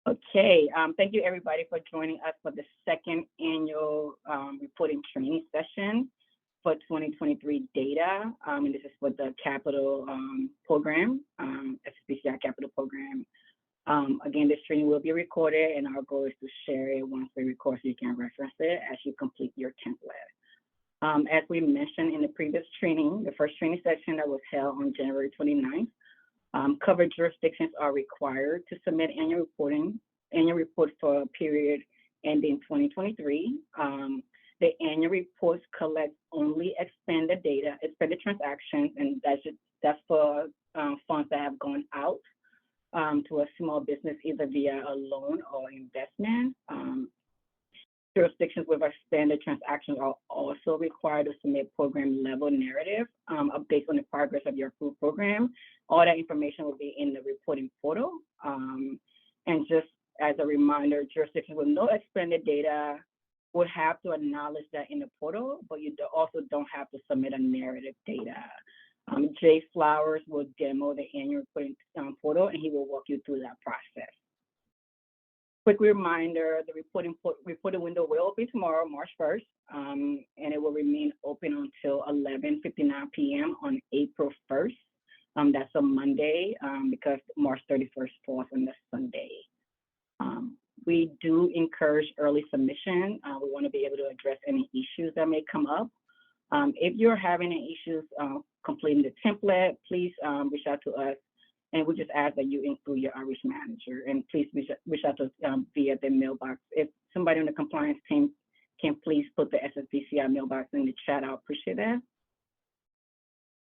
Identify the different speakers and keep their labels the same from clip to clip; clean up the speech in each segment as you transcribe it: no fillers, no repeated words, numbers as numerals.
Speaker 1: Okay, thank you everybody for joining us for the second annual reporting training session for 2023 data. And this is for the capital program, SSBCI capital program. Again, this training will be recorded and our goal is to share it once we record so you can reference it as you complete your template. As we mentioned in the previous training, the first training session that was held on January 29th, covered jurisdictions are required to submit annual report for a period ending 2023. The annual reports collect only expended transactions, and that's for funds that have gone out to a small business either via a loan or investment. Jurisdictions with expanded transactions are also required to submit program level narrative updates on the progress of your approved program. All that information will be in the reporting portal. And just as a reminder, jurisdictions with no expanded data would have to acknowledge that in the portal, but you also don't have to submit a narrative data. Jay Flowers will demo the annual reporting portal and he will walk you through that process. Quick reminder, the reporting window will open tomorrow, March 1st, and it will remain open until 11:59 p.m. on April 1st. That's a Monday because March 31st falls on the Sunday. We do encourage early submission. We want to be able to address any issues that may come up. If you're having any issues completing the template, please reach out to us. And we just ask that you include your outreach manager, and please reach out to us via the mailbox. If somebody on the compliance team can please put the SSBCI mailbox in the chat, I'll appreciate that.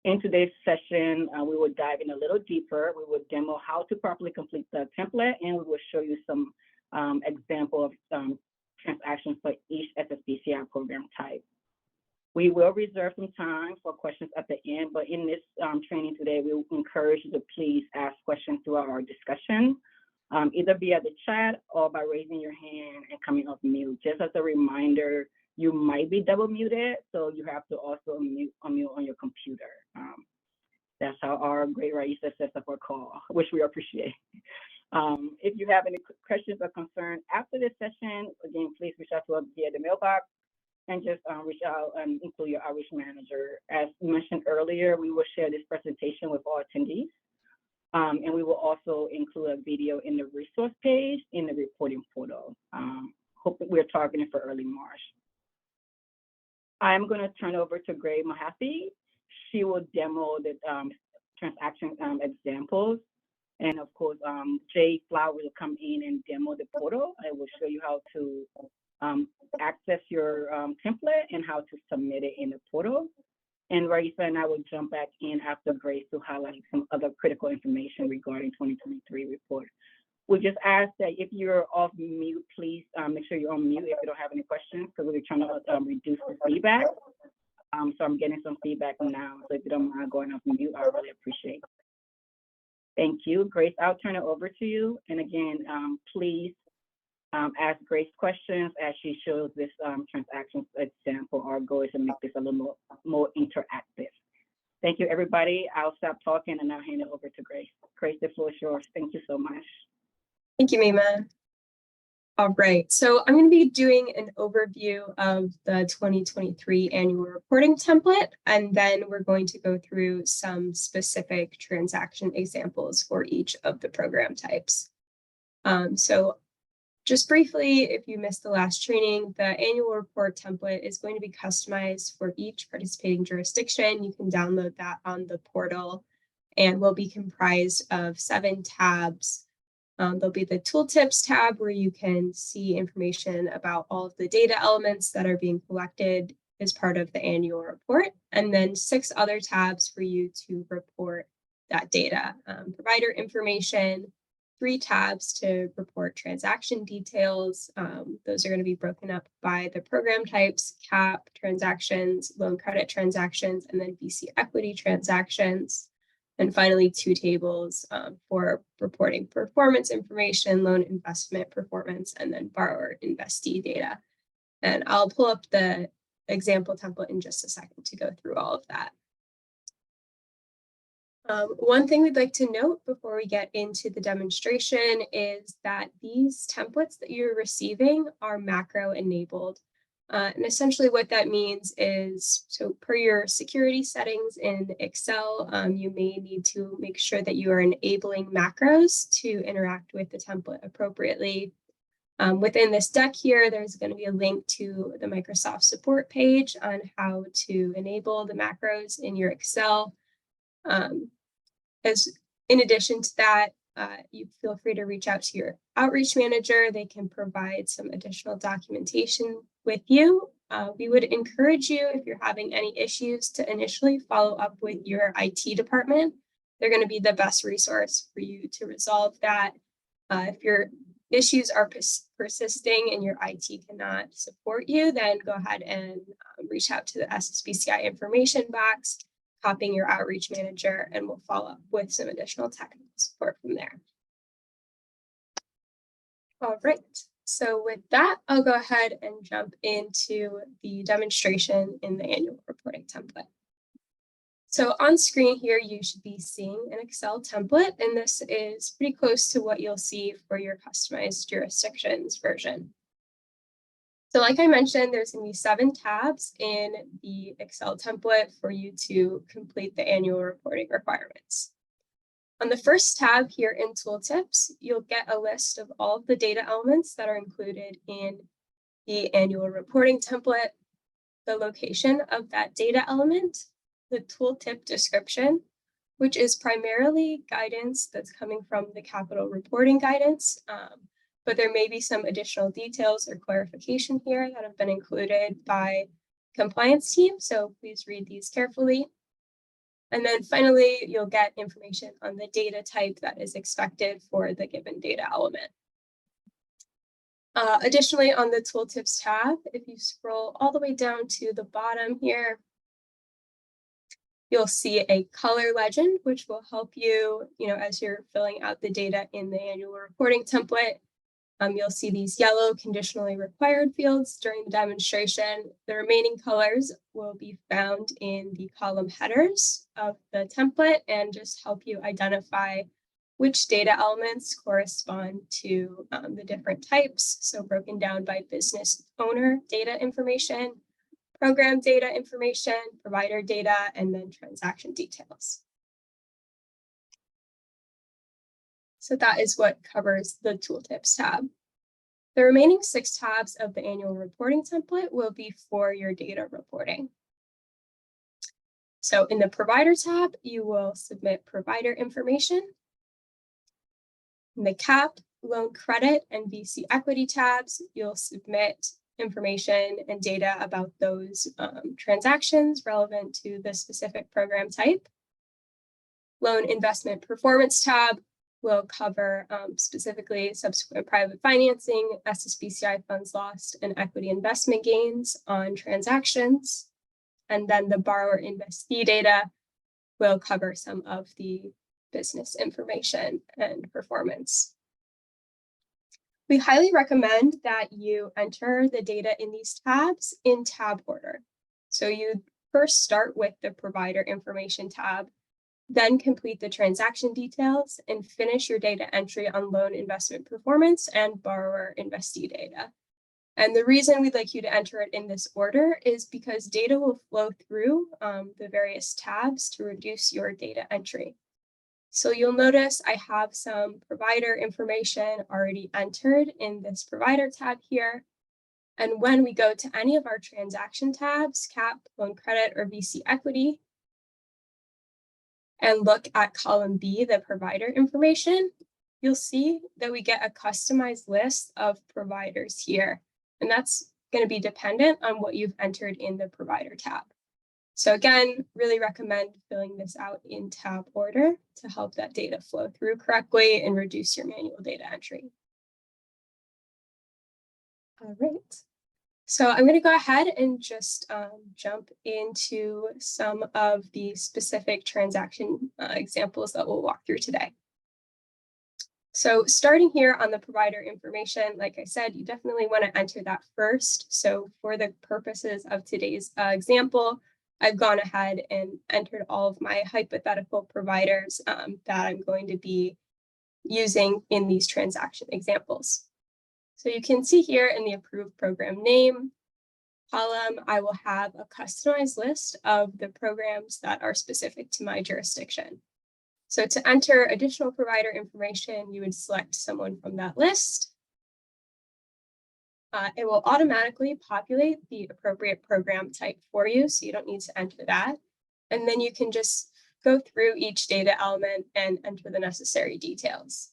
Speaker 1: In today's session, we will dive in a little deeper. We will demo how to properly complete the template, and we will show you some example of transactions for each SSBCI program type. We will reserve some time for questions at the end, but in this training today, we will encourage you to please ask questions throughout our discussion, either via the chat or by raising your hand and coming off mute. Just as a reminder, you might be double muted, so you have to also unmute on your computer. That's how our great Raisa sets up our call, which we appreciate. If you have any questions or concerns after this session, again, please reach out to us via the mailbox. And just reach out and include your outreach manager. As mentioned earlier, we will share this presentation with all attendees. And we will also include a video in the resource page in the reporting portal. Hope that we're targeting for early March. I'm going to turn over to Gray Mahaffey. She will demo the transaction examples. And of course, Jay Flower will come in and demo the portal. I will show you how to access your template and how to submit it in the portal. And Raisa and I will jump back in after Grace to highlight some other critical information regarding 2023 report. We just ask that if you're off mute, please make sure you're on mute if you don't have any questions, because we're trying to reduce the feedback. So I'm getting some feedback now. So if you don't mind going off mute, I really appreciate it. Thank you. Grace, I'll turn it over to you. And again, please ask Grace questions as she shows this transactions example. Our goal is to make this a little more interactive. Thank you, everybody. I'll stop talking and I'll hand it over to Grace. Grace, the floor is yours. Thank you so much.
Speaker 2: Thank you, Mima. All right, so I'm going to be doing an overview of the 2023 annual reporting template, and then we're going to go through some specific transaction examples for each of the program types. So just briefly, if you missed the last training, the annual report template is going to be customized for each participating jurisdiction. You can download that on the portal and will be comprised of 7 tabs. There'll be the tooltips tab where you can see information about all of the data elements that are being collected as part of the annual report, and then 6 other tabs for you to report that data. Provider information, 3 tabs to report transaction details. Those are going to be broken up by the program types: CAP transactions, loan credit transactions, and then VC equity transactions. And finally, 2 tables for reporting performance information, loan investment performance, and then borrower investee data. And I'll pull up the example template in just a second to go through all of that. One thing we'd like to note before we get into the demonstration is that these templates that you're receiving are macro enabled. And essentially what that means is, so per your security settings in Excel, you may need to make sure that you are enabling macros to interact with the template appropriately. Within this deck here, there's going to be a link to the Microsoft support page on how to enable the macros in your Excel. As in addition to that, you feel free to reach out to your outreach manager. They can provide some additional documentation with you. We would encourage you, if you're having any issues, to initially follow up with your IT department. They're going to be the best resource for you to resolve that. If your issues are persisting and your IT cannot support you, then go ahead and reach out to the SSBCI information box, copying your outreach manager, and we'll follow up with some additional technical support from there. All right, so with that, I'll go ahead and jump into the demonstration in the annual reporting template. So on screen here, you should be seeing an Excel template, and this is pretty close to what you'll see for your customized jurisdictions version. So like I mentioned, there's going to be 7 tabs in the Excel template for you to complete the annual reporting requirements. On the first tab here in Tooltips, you'll get a list of all of the data elements that are included in the annual reporting template, the location of that data element, the tooltip description, which is primarily guidance that's coming from the capital reporting guidance. But there may be some additional details or clarification here that have been included by compliance team, so please read these carefully. And then finally, you'll get information on the data type that is expected for the given data element. Additionally, on the Tooltips tab, if you scroll all the way down to the bottom here, you'll see a color legend, which will help you, as you're filling out the data in the annual reporting template. You'll see these yellow conditionally required fields during the demonstration. The remaining colors will be found in the column headers of the template and just help you identify which data elements correspond to the different types. So broken down by business owner data information, program data information, provider data, and then transaction details. So that is what covers the Tooltips tab. The remaining 6 tabs of the annual reporting template will be for your data reporting. So in the provider tab, you will submit provider information. In the CAP, loan credit, and VC equity tabs, you'll submit information and data about those transactions relevant to the specific program type. Loan investment performance tab will cover specifically subsequent private financing, SSBCI funds lost, and equity investment gains on transactions. And then the borrower investee data will cover some of the business information and performance. We highly recommend that you enter the data in these tabs in tab order. So you first start with the provider information tab, then complete the transaction details and finish your data entry on loan investment performance and borrower investee data. And the reason we'd like you to enter it in this order is because data will flow through the various tabs to reduce your data entry. So you'll notice I have some provider information already entered in this provider tab here. And when we go to any of our transaction tabs, CAP, loan credit, or VC equity, and look at column B, the provider information, you'll see that we get a customized list of providers here. And that's going to be dependent on what you've entered in the provider tab. So again, really recommend filling this out in tab order to help that data flow through correctly and reduce your manual data entry. All right. So I'm going to go ahead and just jump into some of the specific transaction examples that we'll walk through today. So starting here on the provider information, like I said, you definitely want to enter that first. So for the purposes of today's example, I've gone ahead and entered all of my hypothetical providers that I'm going to be using in these transaction examples. So you can see here in the approved program name column, I will have a customized list of the programs that are specific to my jurisdiction. So to enter additional provider information, you would select someone from that list. It will automatically populate the appropriate program type for you, so you don't need to enter that. And then you can just go through each data element and enter the necessary details.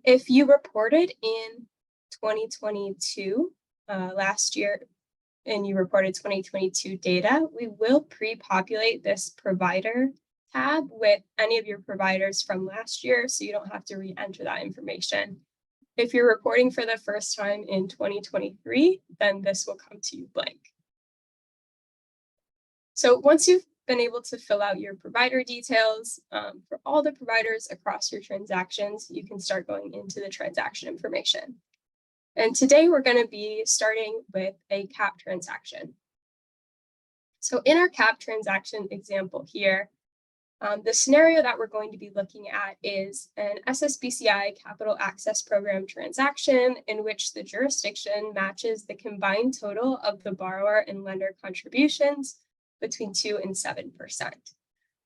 Speaker 2: If you reported in 2022, last year, and you reported 2022 data, we will pre-populate this provider tab with any of your providers from last year, so you don't have to re-enter that information. If you're reporting for the first time in 2023, then this will come to you blank. So once you've been able to fill out your provider details for all the providers across your transactions, you can start going into the transaction information. And today we're going to be starting with a CAP transaction. So in our CAP transaction example here, the scenario that we're going to be looking at is an SSBCI Capital Access Program transaction in which the jurisdiction matches the combined total of the borrower and lender contributions between 2 and 7%,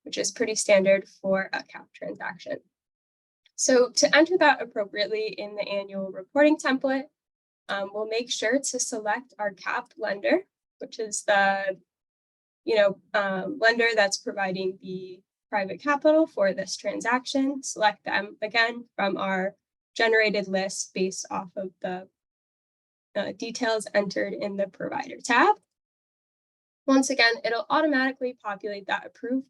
Speaker 2: which is pretty standard for a CAP transaction. So to enter that appropriately in the annual reporting template, we'll make sure to select our CAP lender, which is the lender that's providing the private capital for this transaction. Select them again from our generated list based off of the details entered in the provider tab. Once again, it'll automatically populate that approved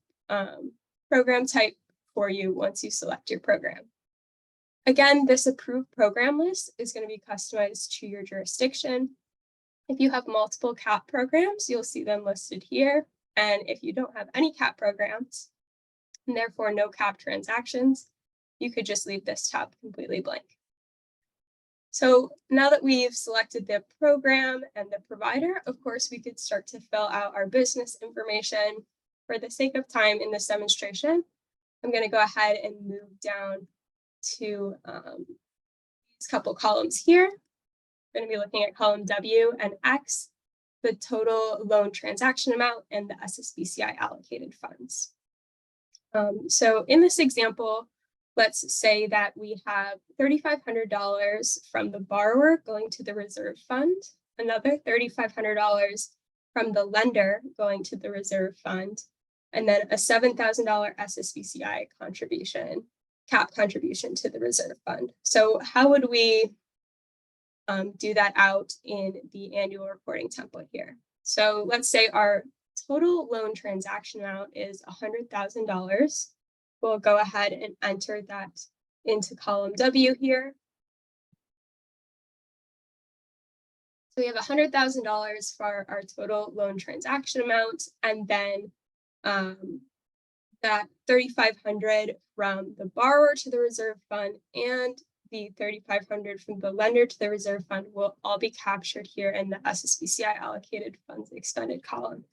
Speaker 2: program type for you once you select your program. Again, this approved program list is going to be customized to your jurisdiction. If you have multiple CAP programs, you'll see them listed here. And if you don't have any CAP programs, and therefore no CAP transactions, you could just leave this tab completely blank. So now that we've selected the program and the provider, of course, we could start to fill out our business information. For the sake of time in this demonstration, I'm going to go ahead and move down to these couple columns here. We're going to be looking at column W and X, the total loan transaction amount and the SSBCI allocated funds. So in this example, let's say that we have $3,500 from the borrower going to the reserve fund, another $3,500 from the lender going to the reserve fund, and then a $7,000 SSBCI contribution, CAP contribution to the reserve fund. So how would we do that out in the annual reporting template here? So let's say our total loan transaction amount is $100,000. We'll go ahead and enter that into column W here. So we have $100,000 for our total loan transaction amount, and then that $3,500 from the borrower to the reserve fund and the $3,500 from the lender to the reserve fund will all be captured here in the SSBCI allocated funds expended column.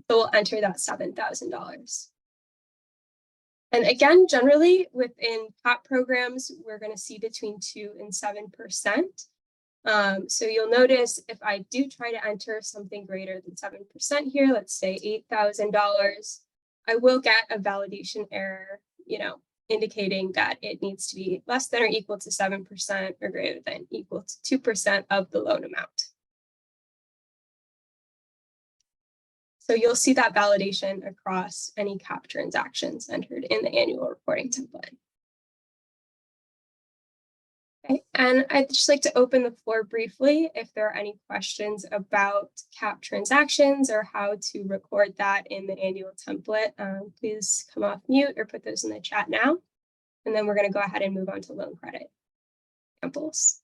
Speaker 2: So we'll enter that $7,000. And again, generally within CAP programs, we're going to see between 2 and 7%. So you'll notice if I do try to enter something greater than 7% here, let's say $8,000, I will get a validation error, indicating that it needs to be less than or equal to 7% or greater than equal to 2% of the loan amount. So you'll see that validation across any CAP transactions entered in the annual reporting template. Okay, and I'd just like to open the floor briefly if there are any questions about CAP transactions or how to record that in the annual template. Please come off mute or put those in the chat now. And then we're going to go ahead and move on to loan credit examples.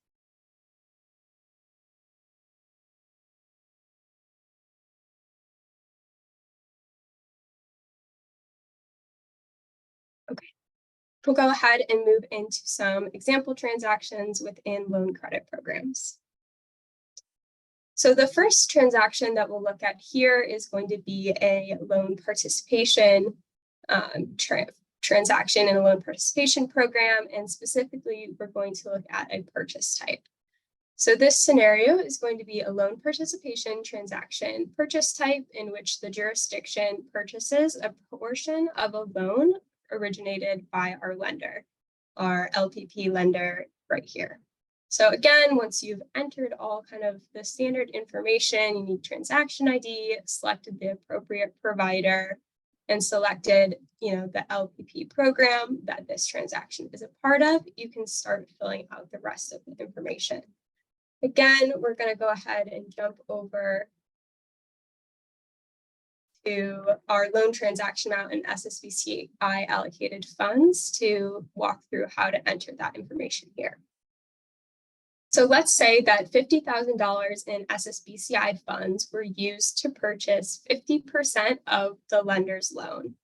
Speaker 2: Okay, we'll go ahead and move into some example transactions within loan credit programs. So the first transaction that we'll look at here is going to be a loan participation transaction in a loan participation program, and specifically we're going to look at a purchase type. So this scenario is going to be a loan participation transaction purchase type in which the jurisdiction purchases a portion of a loan originated by our lender, our LPP lender right here. So again, once you've entered all kind of the standard information, you need transaction ID, selected the appropriate provider, and selected, the LPP program that this transaction is a part of, you can start filling out the rest of the information. Again, we're going to go ahead and jump over to our loan transaction amount and SSBCI allocated funds to walk through how to enter that information here. So let's say that $50,000 in SSBCI funds were used to purchase 50% of the lender's loan.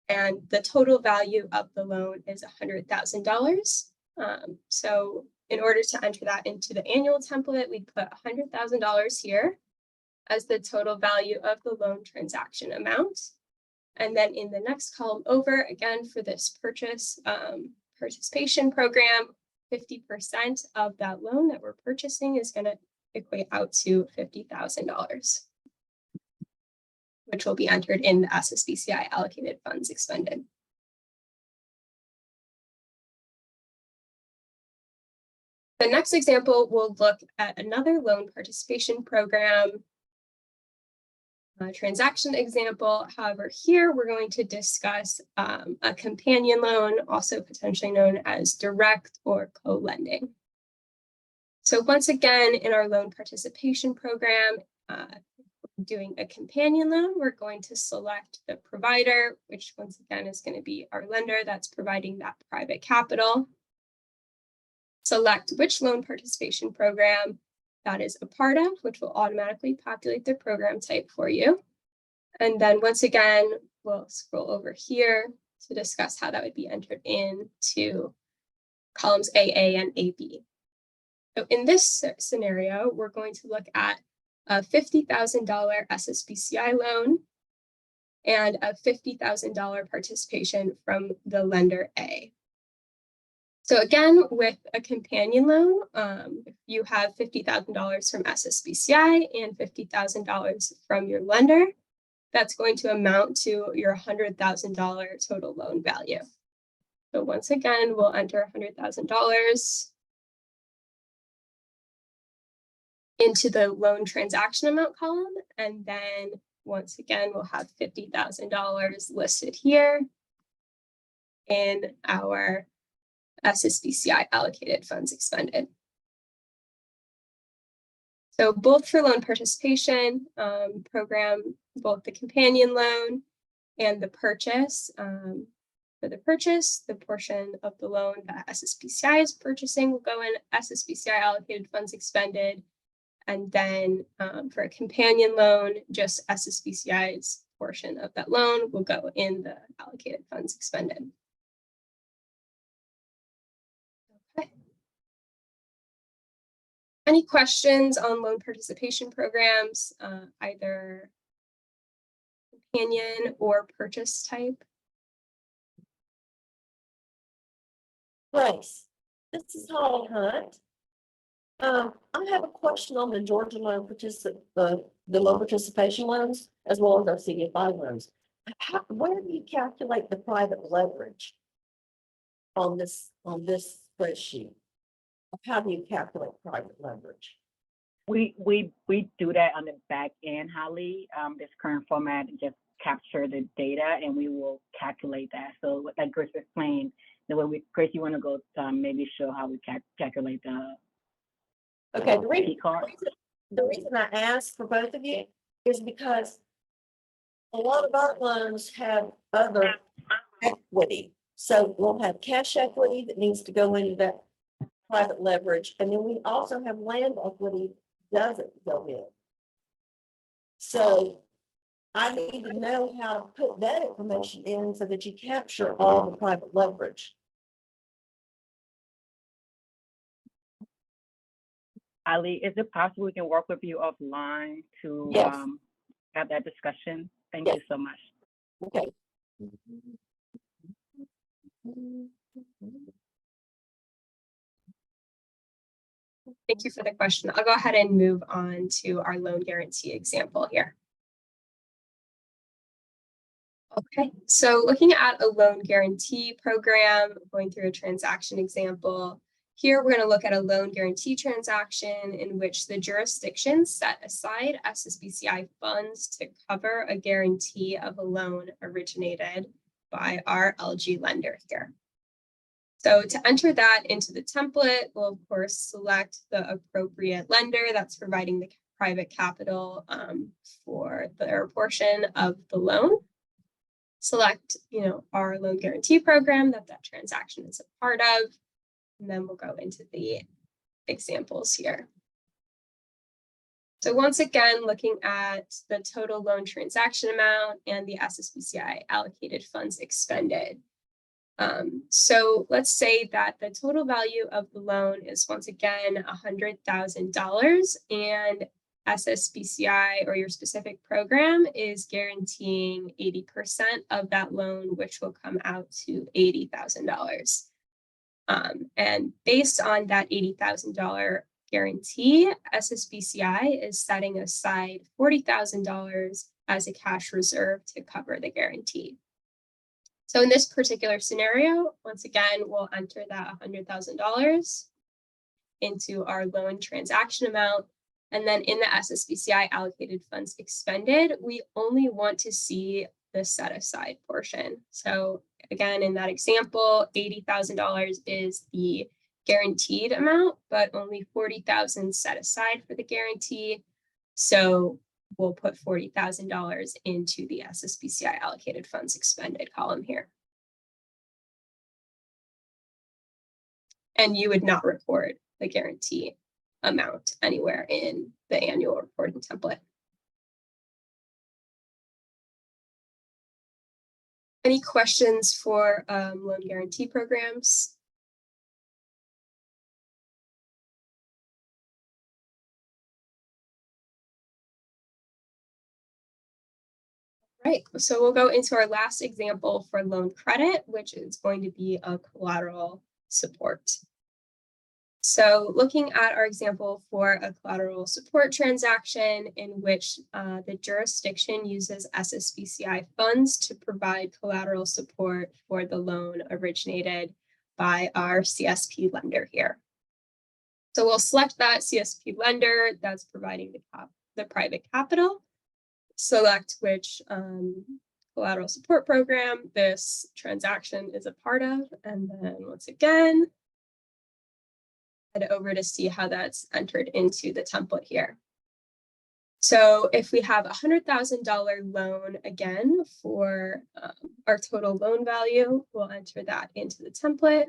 Speaker 2: And the total value of the loan is $100,000. So in order to enter that into the annual template, we put $100,000 here as the total value of the loan transaction amount. And then in the next column over, again, for this participation program, 50% of that loan that we're purchasing is going to equate out to $50,000, which will be entered in the SSBCI allocated funds expended. The next example, we'll look at another loan participation program transaction example. However, here we're going to discuss a companion loan, also potentially known as direct or co-lending. So once again, in our loan participation program, doing a companion loan, we're going to select the provider, which once again is going to be our lender that's providing that private capital. Select which loan participation program that is a part of, which will automatically populate the program type for you. And then once again, we'll scroll over here to discuss how that would be entered into columns AA and AB. So in this scenario, we're going to look at a $50,000 SSBCI loan and a $50,000 participation from the lender A. So again, with a companion loan, if you have $50,000 from SSBCI and $50,000 from your lender, that's going to amount to your $100,000 total loan value. So once again, we'll enter $100,000 into the loan transaction amount column. And then once again, we'll have $50,000 listed here in our SSBCI allocated funds expended. So both for loan participation program, both the companion loan and the purchase. For the purchase, the portion of the loan that SSBCI is purchasing will go in SSBCI allocated funds expended. And then for a companion loan, just SSBCI's portion of that loan will go in the allocated funds expended. Any questions on loan participation programs, either companion or purchase type?
Speaker 3: Grace, this is Holly Hunt. I have a question on the Georgia loan the loan participation loans, as well as our CDFI loans. Where do you calculate the private leverage on this spreadsheet? How do you calculate private leverage?
Speaker 1: We do that on the back end, Holly. This current format just capture the data and we will calculate that. So like Grace explained, the way Grace, you want to go maybe show how we calculate the
Speaker 3: okay, the reason I asked for both of you is because a lot of our loans have other equity. So we'll have cash equity that needs to go into that private leverage. And then we also have land equity that doesn't go in. So I need to know how to put that information in so that you capture all the private leverage.
Speaker 1: Ali, is it possible we can work with you offline to
Speaker 3: Yes.
Speaker 1: have that discussion? Thank
Speaker 3: Yes.
Speaker 1: you so much.
Speaker 3: Okay.
Speaker 2: Thank you for the question. I'll go ahead and move on to our loan guarantee example here. Okay, so looking at a loan guarantee program, going through a transaction example, here we're going to look at a loan guarantee transaction in which the jurisdiction set aside SSBCI funds to cover a guarantee of a loan originated by our LG lender here. So to enter that into the template, we'll of course select the appropriate lender that's providing the private capital for their portion of the loan. Select, our loan guarantee program that transaction is a part of, and then we'll go into the examples here. So once again, looking at the total loan transaction amount and the SSBCI allocated funds expended. So let's say that the total value of the loan is once again $100,000 and SSBCI or your specific program is guaranteeing 80% of that loan, which will come out to $80,000. And based on that $80,000 guarantee, SSBCI is setting aside $40,000 as a cash reserve to cover the guarantee. So in this particular scenario, once again, we'll enter that $100,000 into our loan transaction amount. And then in the SSBCI allocated funds expended, we only want to see the set aside portion. So again, in that example, $80,000 is the guaranteed amount, but only $40,000 set aside for the guarantee. So we'll put $40,000 into the SSBCI allocated funds expended column here. And you would not report the guarantee amount anywhere in the annual reporting template. Any questions for loan guarantee programs? Right, so we'll go into our last example for loan credit, which is going to be a collateral support. So looking at our example for a collateral support transaction in which the jurisdiction uses SSBCI funds to provide collateral support for the loan originated by our CSP lender here. So we'll select that CSP lender that's providing the private capital, select which collateral support program this transaction is a part of, and then once again, head over to see how that's entered into the template here. So if we have $100,000 loan again for our total loan value, we'll enter that into the template.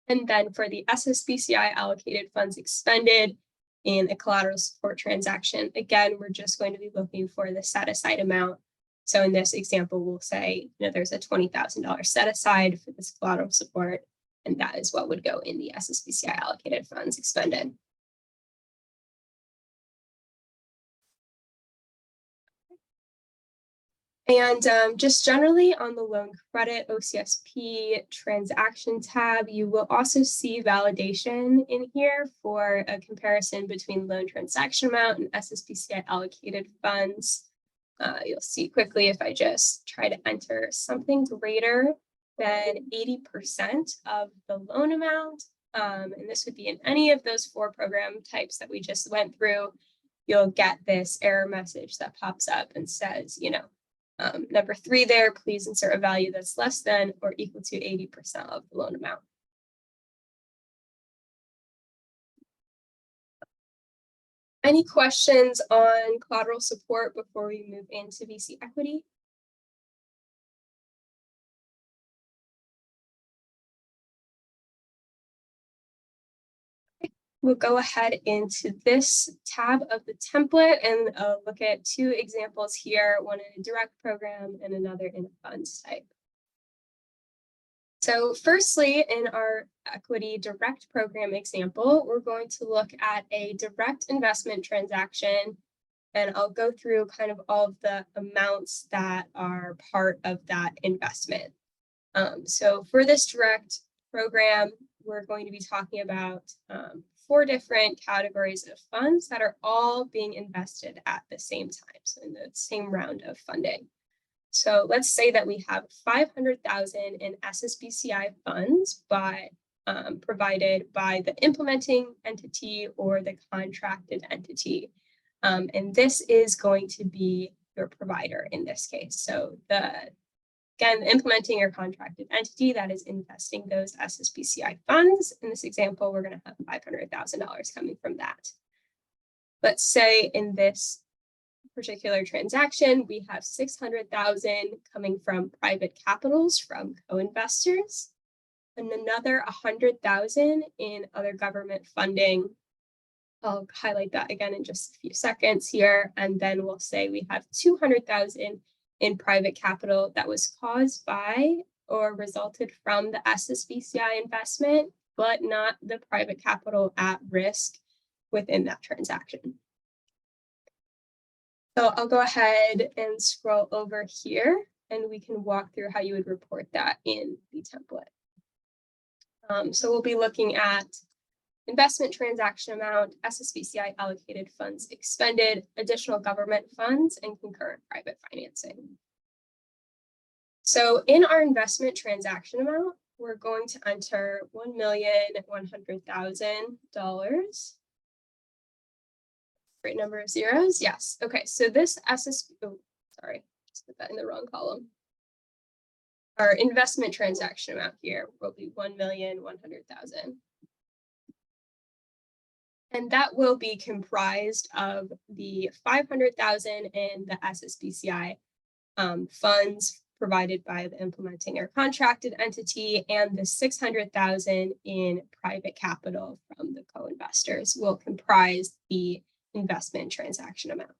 Speaker 2: And then for the SSBCI allocated funds expended in a collateral support transaction, again, we're just going to be looking for the set aside amount. So in this example, we'll say, there's a $20,000 set aside for this collateral support. And that is what would go in the SSBCI allocated funds expended. And just generally on the loan credit OCSP transaction tab, you will also see validation in here for a comparison between loan transaction amount and SSBCI allocated funds. You'll see quickly if I just try to enter something greater than 80% of the loan amount, and this would be in any of those 4 program types that we just went through, you'll get this error message that pops up and says, number 3 there, please insert a value that's less than or equal to 80% of the loan amount. Any questions on collateral support before we move into VC equity? We'll go ahead into this tab of the template and look at 2 examples here, one in a direct program and another in a funds type. So firstly, in our equity direct program example, we're going to look at a direct investment transaction, and I'll go through kind of all of the amounts that are part of that investment. So for this direct program, we're going to be talking about 4 different categories of funds that are all being invested at the same time, so in the same round of funding. So let's say that we have 500,000 in SSBCI funds provided by the implementing entity or the contracted entity. And this is going to be your provider in this case. So again, implementing your contracted entity that is investing those SSBCI funds. In this example, we're going to have $500,000 coming from that. Let's say in this particular transaction, we have 600,000 coming from private capitals from co-investors, and another 100,000 in other government funding. I'll highlight that again in just a few seconds here, and then we'll say we have 200,000 in private capital that was caused by or resulted from the SSBCI investment, but not the private capital at risk within that transaction. So I'll go ahead and scroll over here, and we can walk through how you would report that in the template. So we'll be looking at investment transaction amount, SSBCI allocated funds expended, additional government funds, and concurrent private financing. So in our investment transaction amount, we're going to enter $1,100,000. Great number of zeros. Yes. Okay. So this just put that in the wrong column. Our investment transaction amount here will be 1,100,000. And that will be comprised of the 500,000 in the SSBCI funds provided by the implementing or contracted entity, and the 600,000 in private capital from the co-investors will comprise the investment transaction amount.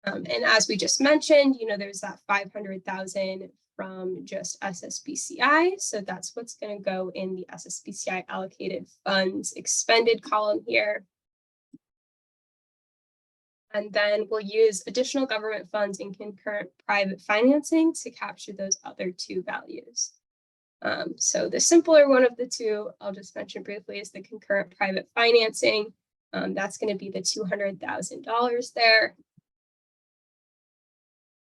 Speaker 2: And as we just mentioned, there's that 500,000 from just SSBCI. So that's what's going to go in the SSBCI allocated funds expended column here. And then we'll use additional government funds and concurrent private financing to capture those other 2 values. So the simpler one of the 2, I'll just mention briefly, is the concurrent private financing. That's going to be the $200,000 there.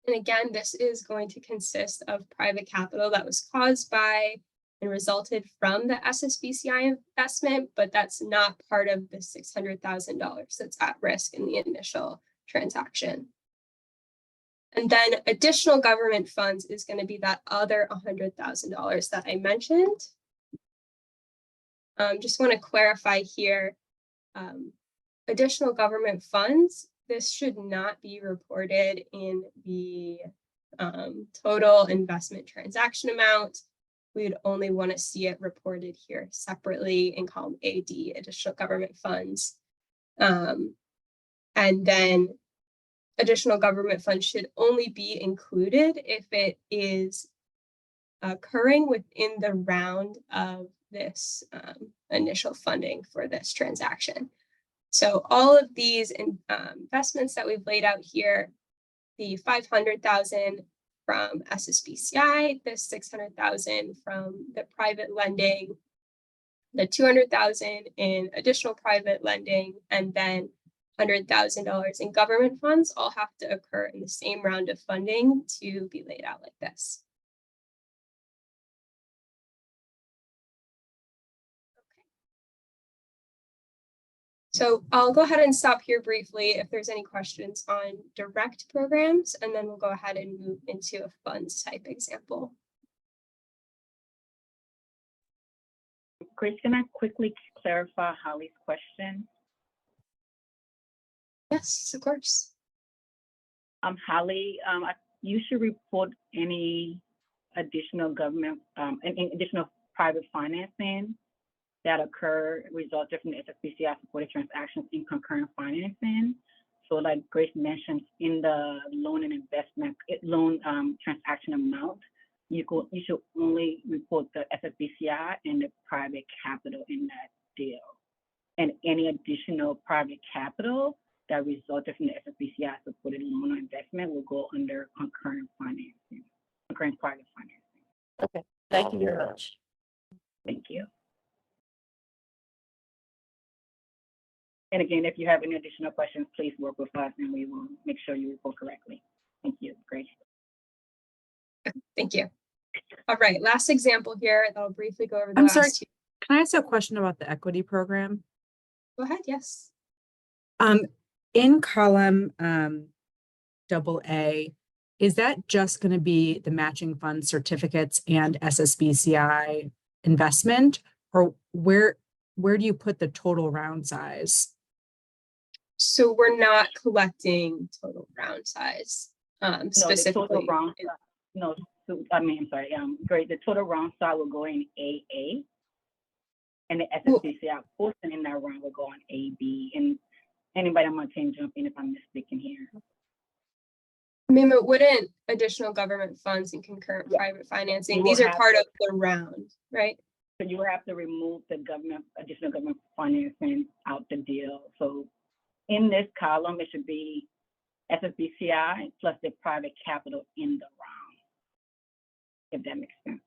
Speaker 2: And again, this is going to consist of private capital that was caused by and resulted from the SSBCI investment, but that's not part of the $600,000 that's at risk in the initial transaction. And then additional government funds is going to be that other $100,000 that I mentioned. Just want to clarify here, additional government funds, this should not be reported in the total investment transaction amount. We would only want to see it reported here separately in column AD, additional government funds. And then additional government funds should only be included if it is occurring within the round of this initial funding for this transaction. So all of these investments that we've laid out here, the 500,000 from SSBCI, the 600,000 from the private lending, the 200,000 in additional private lending, and then $100,000 in government funds all have to occur in the same round of funding to be laid out like this. So I'll go ahead and stop here briefly if there's any questions on direct programs, and then we'll go ahead and move into a funds type example.
Speaker 1: Grace, can I quickly clarify Holly's question?
Speaker 2: Yes, of course.
Speaker 1: Holly, you should report any additional government, any additional private financing that occur resulted from the SSBCI supported transactions in concurrent financing. So like Grace mentioned, in the loan and investment, transaction amount, you should only report the SSBCI and the private capital in that deal. And any additional private capital that resulted from the SSBCI supported loan or investment will go under concurrent financing, concurrent private financing.
Speaker 3: Okay, thank you very much.
Speaker 1: Thank you. And again, if you have any additional questions, please work with us and we will make sure you report correctly. Thank you. Great.
Speaker 2: Thank you. All right, last example here. I'll briefly go over the
Speaker 4: I'm
Speaker 2: last
Speaker 4: sorry.
Speaker 2: two.
Speaker 4: Can I ask a question about the equity program?
Speaker 2: Go ahead, yes.
Speaker 4: In column AA, is that just going to be the matching fund certificates and SSBCI investment, or where do you put the total round size?
Speaker 2: So we're not collecting total round size, specifically.
Speaker 1: No, so, I mean, I'm sorry, great. The total round size will go in AA, and the SSBCI portion in that round will go on AB. And anybody on my team jump in if I'm mistaken here.
Speaker 2: Mima, wouldn't additional government funds and concurrent private financing, these are part of the round, right?
Speaker 1: So you will have to remove the additional government financing out the deal. So in this column, it should be SSBCI plus the private capital in the round, if that makes sense.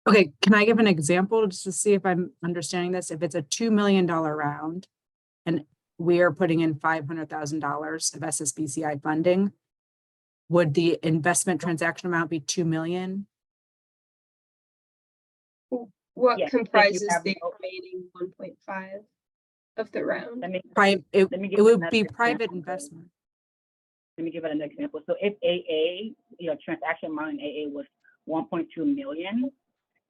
Speaker 4: Okay, can I give an example just to see if I'm understanding this? If it's a $2 million round and we are putting in $500,000 of SSBCI funding, would the investment transaction amount be 2 million?
Speaker 2: What
Speaker 1: Yes,
Speaker 2: comprises the remaining 1.5 of the round?
Speaker 4: It would be private investment.
Speaker 1: Let me give it an example. So if AA, transaction amount in AA was 1.2 million,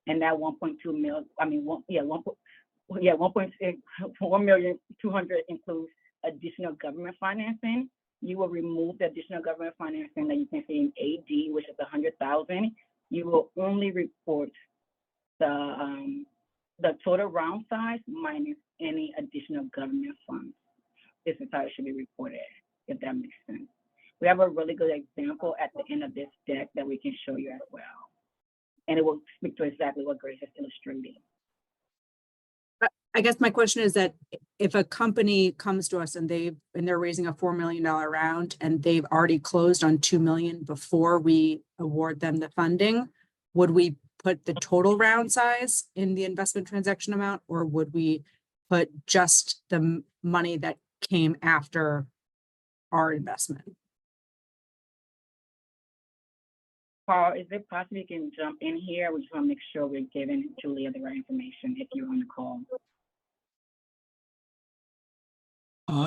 Speaker 1: and that 1.2 million, I mean, 1.200 includes additional government financing. You will remove the additional government financing that you can see in AD, which is 100,000. You will only report the total round size minus any additional government funds. This is how it should be reported, if that makes sense. We have a really good example at the end of this deck that we can show you as well. And it will speak to exactly what Grace is illustrating.
Speaker 4: I guess my question is that if a company comes to us and they're raising a $4 million round and they've already closed on 2 million before we award them the funding, would we put the total round size in the investment transaction amount, or would we put just the money that came after our investment?
Speaker 1: Paul, is it possible you can jump in here? We just want to make sure we're giving Julia the right information if you're on the call.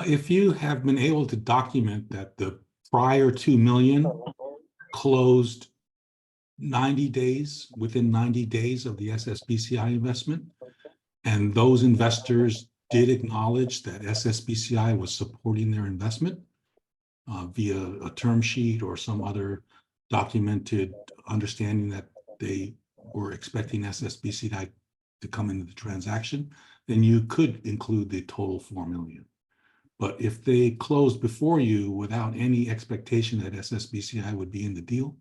Speaker 5: If you have been able to document that the prior 2 million closed 90 days, within 90 days of the SSBCI investment, and those investors did acknowledge that SSBCI was supporting their investment via a term sheet or some other documented understanding that they were expecting SSBCI to come into the transaction, then you could include the total 4 million. But if they closed before you without any expectation that SSBCI would be in the deal,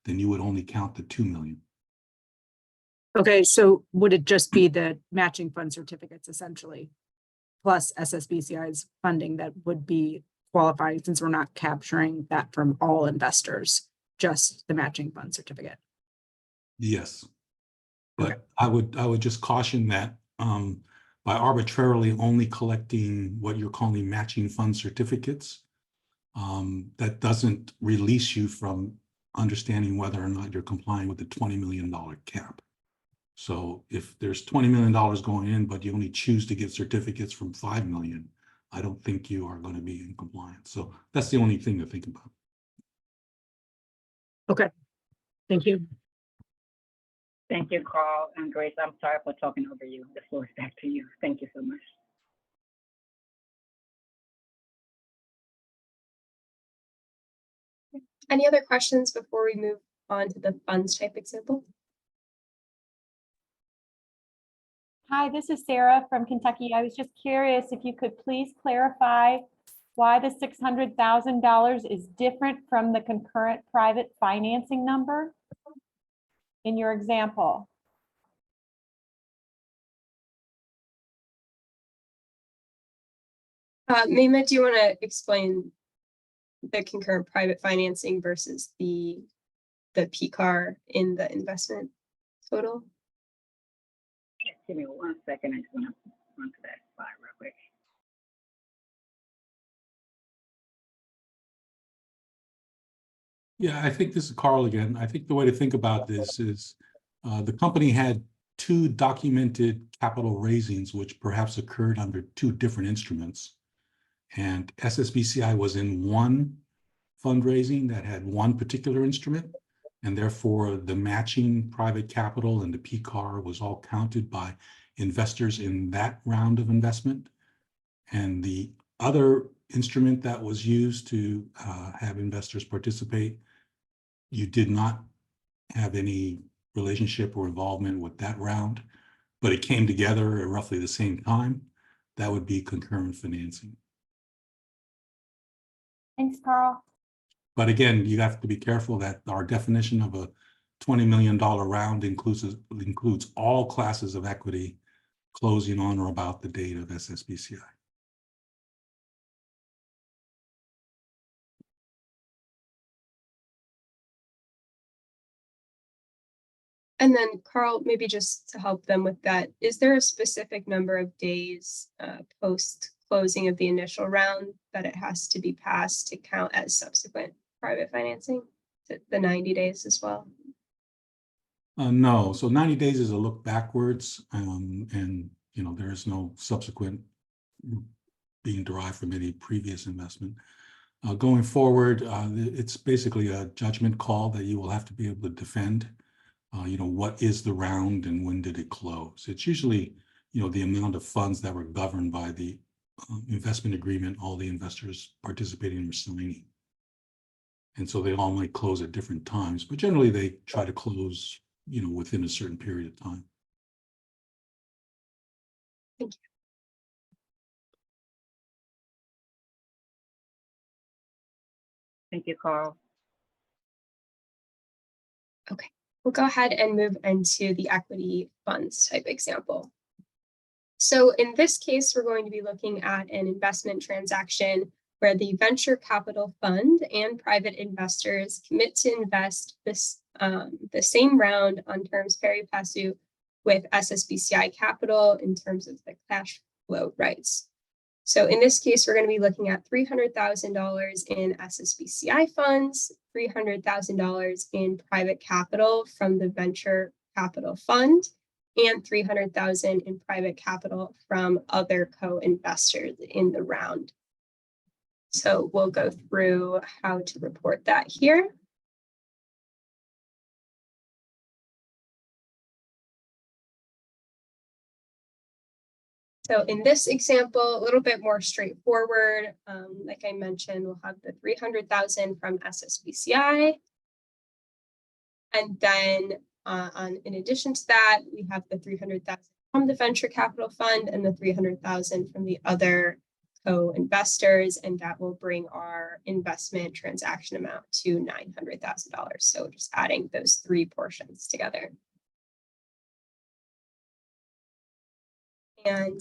Speaker 5: then you would only count the 2 million.
Speaker 4: Okay, so would it just be the matching fund certificates essentially, plus SSBCI's funding that would be qualifying, since we're not capturing that from all investors, just the matching fund certificate?
Speaker 5: Yes, but
Speaker 4: Okay.
Speaker 5: I would just caution that by arbitrarily only collecting what you're calling matching fund certificates, that doesn't release you from understanding whether or not you're complying with the $20 million cap. So if there's $20 million going in, but you only choose to get certificates from 5 million, I don't think you are going to be in compliance. So that's the only thing to think about.
Speaker 4: Okay, thank you.
Speaker 1: Thank you, Carl and Grace. I'm sorry for talking over you. The floor is back to you. Thank you so much.
Speaker 2: Any other questions before we move on to the funds type example?
Speaker 6: Hi, this is Sarah from Kentucky. I was just curious if you could please clarify why the $600,000 is different from the concurrent private financing number? in your example?
Speaker 2: Mayma, do you want to explain the concurrent private financing versus the PCAR in the investment total?
Speaker 1: Give me 1 second. I just want to run to that slide real quick.
Speaker 5: Yeah, I think this is Carl again. I think the way to think about this is the company had 2 documented capital raisings, which perhaps occurred under 2 different instruments. And SSBCI was in one fundraising that had one particular instrument, and therefore the matching private capital and the PCAR was all counted by investors in that round of investment. And the other instrument that was used to have investors participate, you did not have any relationship or involvement with that round, but it came together at roughly the same time. That would be concurrent financing.
Speaker 6: Thanks, Carl.
Speaker 5: But again, you have to be careful that our definition of a $20 million round includes all classes of equity closing on or about the date of SSBCI.
Speaker 2: And then Carl, maybe just to help them with that, is there a specific number of days post closing of the initial round that it has to be passed to count as subsequent private financing? The 90 days as well?
Speaker 5: No, so 90 days is a look backwards, and there is no subsequent being derived from any previous investment. Going forward, it's basically a judgment call that you will have to be able to defend. What is the round and when did it close? It's usually, the amount of funds that were governed by the investment agreement all the investors participating were signing. And so they all might close at different times, but generally they try to close, within a certain period of time.
Speaker 2: Thank you.
Speaker 1: Thank you, Carl.
Speaker 2: Okay, we'll go ahead and move into the equity funds type example. So in this case, we're going to be looking at an investment transaction where the venture capital fund and private investors commit to invest the same round on terms pari passu with SSBCI Capital in terms of the cash flow rights. So in this case, we're going to be looking at $300,000 in SSBCI funds, $300,000 in private capital from the venture capital fund, and $300,000 in private capital from other co-investors in the round. So we'll go through how to report that here. So in this example, a little bit more straightforward. Like I mentioned, we'll have the $300,000 from SSBCI. And then in addition to that, we have the $300,000 from the venture capital fund and the $300,000 from the other co-investors, and that will bring our investment transaction amount to $900,000. So just adding those 3 portions together. And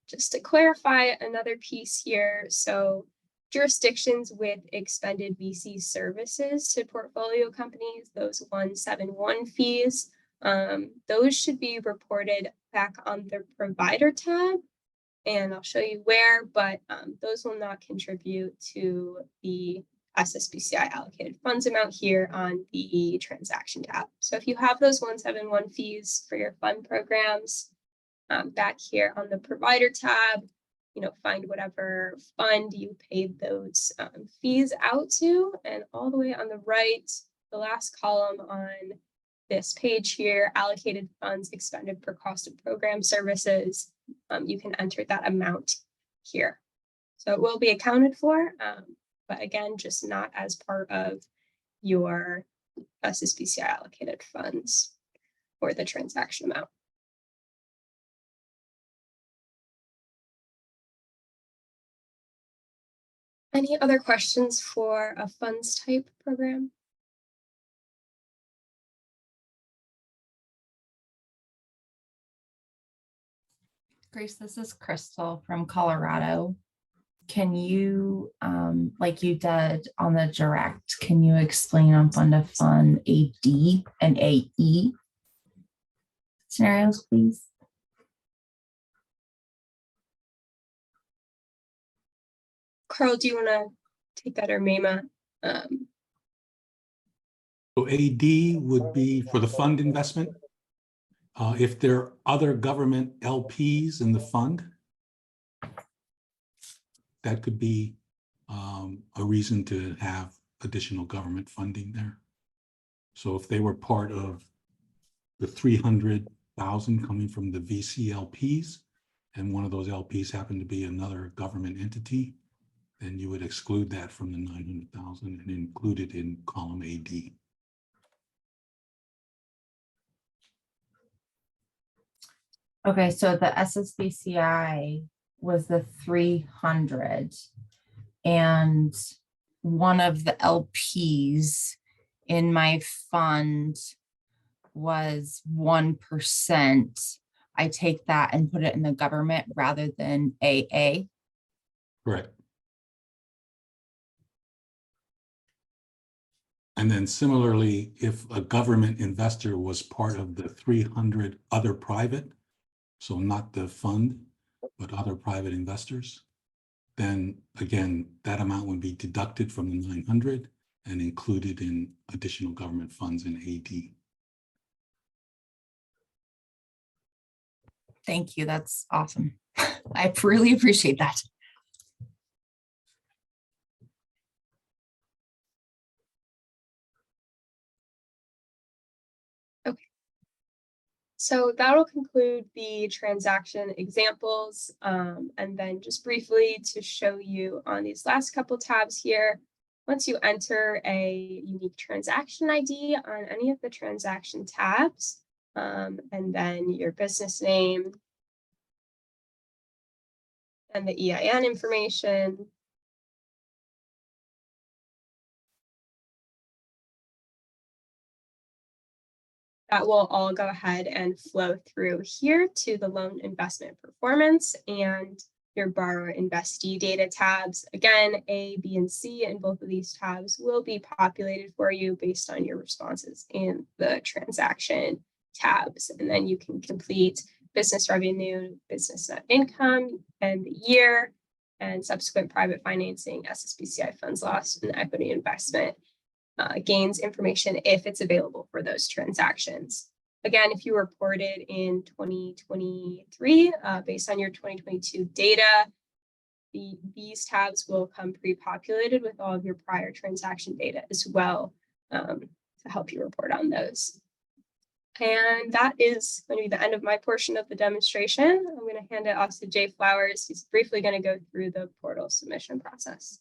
Speaker 2: just to clarify another piece here, so jurisdictions with expended VC services to portfolio companies, those 171 fees, those should be reported back on the provider tab. And I'll show you where, but those will not contribute to the SSBCI allocated funds amount here on the transaction tab. So if you have those 171 fees for your fund programs, back here on the provider tab, find whatever fund you paid those fees out to, and all the way on the right, the last column on this page here, allocated funds expended per cost of program services, you can enter that amount here. So it will be accounted for, but again, just not as part of your SSBCI allocated funds or the transaction amount. Any other questions for a funds type program?
Speaker 7: Grace, this is Crystal from Colorado. Can you, like you did on the direct, can you explain on fund to fund AD and AE scenarios, please?
Speaker 2: Carl, do you want to take that, or Mema?
Speaker 5: So AD would be for the fund investment. If there are other government LPs in the fund, that could be a reason to have additional government funding there. So if they were part of the 300,000 coming from the VC LPs, and one of those LPs happened to be another government entity, then you would exclude that from the 900,000 and include it in column AD.
Speaker 7: Okay, so the SSBCI was the 300, and one of the LPs in my fund was 1%. I take that and put it in the government rather than AA.
Speaker 5: Correct. And then similarly, if a government investor was part of the 300 other private, so not the fund, but other private investors, then again, that amount would be deducted from the 900 and included in additional government funds in AD.
Speaker 7: Thank you. That's awesome. I really appreciate that.
Speaker 2: So that'll conclude the transaction examples. And then just briefly to show you on these last couple tabs here, once you enter a unique transaction ID on any of the transaction tabs, and then your business name and the EIN information, that will all go ahead and flow through here to the loan investment performance and your borrower investee data tabs. Again, A, B, and C in both of these tabs will be populated for you based on your responses in the transaction tabs. And then you can complete business revenue, business net income, and the year, and subsequent private financing, SSBCI funds lost, and equity investment gains information if it's available for those transactions. Again, if you reported in 2023, based on your 2022 data, these tabs will come pre-populated with all of your prior transaction data as well, to help you report on those. And that is going to be the end of my portion of the demonstration. I'm going to hand it off to Jay Flowers. He's briefly going to go through the portal submission process.